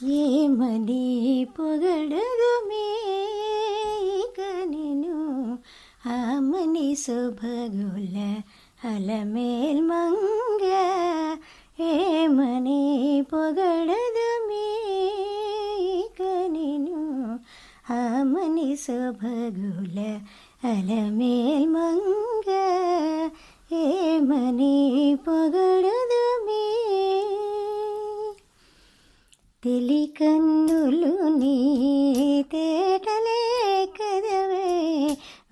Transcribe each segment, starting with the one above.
ఏమని పొగడదుమే ఇక నేను ఆమని శుభగుల అలమేల్ మంగ. ఏమని పొగడదుమే ఇక నేను ఆమని శుభగుల అలమేల్ మంగ. ఏమని పొగడదుమే తెలి కన్నులు నీ తేటలే కదవే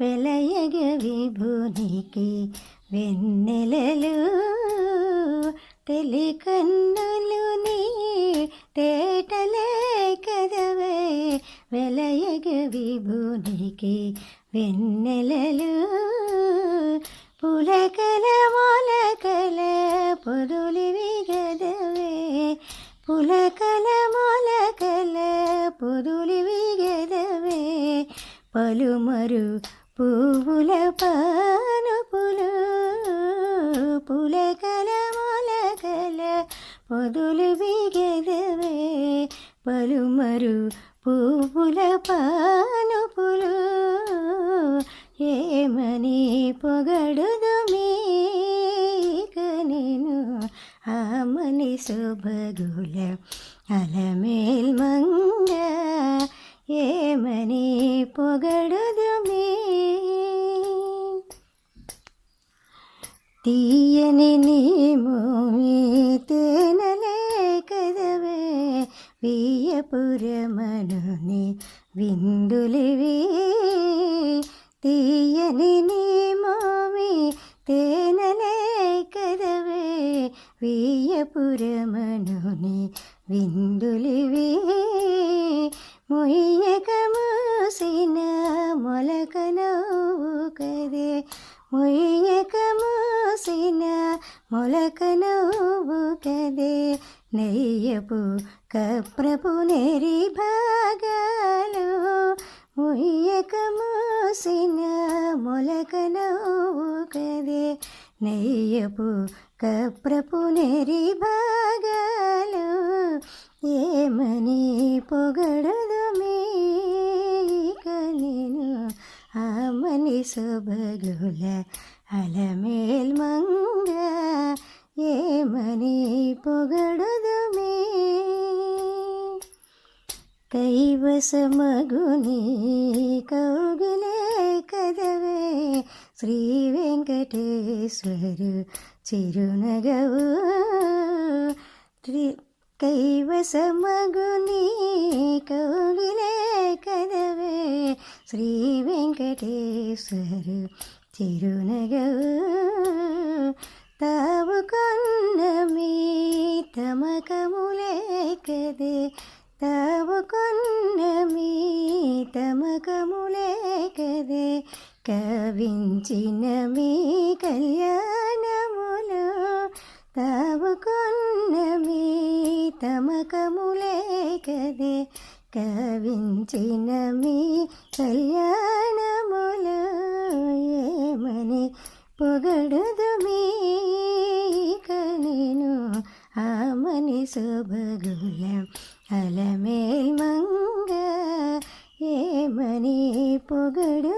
వెలయగ విభునికి వెన్నెలలు. తెలి కన్నులు నీ తేటలే కదవే వెలయగ విభునికి వెన్నెలలు. పులకల మొలకల పొదులివి గదవే పులకల మొలకల పొదులివి గదవే పలుమరు పువ్వుల పానుపులు. పులకల మొలకల పొదులివి గదవే పలుమరు పువ్వుల పానుపులు. ఏమని పొగడుదుమే ఇక నేను ఆమని శుభగుల అలమేల్ మంగ. ఏమని పొగడుదుమే తీయని నీ మోమి తేనెలే కదవే వియ్యపురమనుని విందులివి. తీయని నీ మోమి తేనెలే కదవే వియ్యపురమనుని విందులివి. మొయ్యక మూసిన మొలక నవ్వు కదే మొయ్యక మూసిన మొలక నవ్వు కదే నెయ్యపు కప్రపు నెరి భాగాలు. మొయ్యక మూసిన మొలక నవ్వు కదే నెయ్యపు కప్రపు నెరి భాగాలు. ఏమని పొగడదుమే ఇక నేను ఆమని శుభగుల అలమేల్ మంగ. ఏమని పొగడదుమే కైవసమగుని కౌగిలే కదవే శ్రీ వెంకటేశ్వరు చిరునగవు. కైవసమగుని కౌగిలే కదవే శ్రీ వెంకటేశ్వరు చిరునగవు. తావు కొన్న మీ తమకములే కదే తావు కొన్న మీ తమకములే కదే కవించిన మీ కళ్యాణములు. తావు కొన్న మీ తమకములే కదే కవించిన మీ కళ్యాణములు. ఏమని పొగడుదుమే ఇక నేను ఆమని శుభగుల అలమేల్ మంగ. ఏమని పొగడు